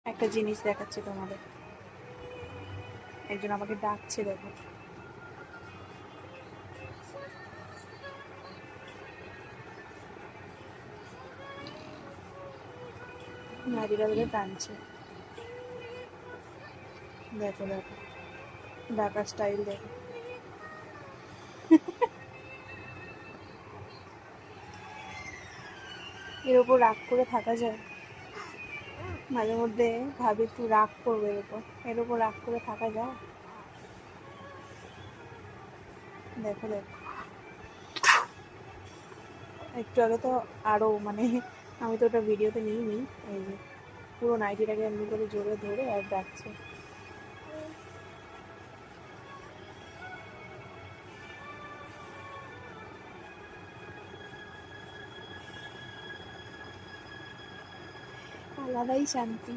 একটা জিনিস দেখাচ্ছে তোমাদের, একজন আমাকে ডাকছে, দেখো। নারীরা ধরে টানছে, দেখো দেখো, ডাকার স্টাইল দেখো। এর ওপর রাগ করে থাকা যায়? মাঝে মধ্যে ভাবি একটু রাগ করবো এর ওপর রাগ করে থাকা যায়? দেখো দেখো, একটু আগে তো আরো মানে, আমি তো ওটা ভিডিওতে নিইনি। এই যে পুরো নাইটিটাকে এমনি করে জোরে ধরে আর ডাকছে। আলাদাই শান্তি।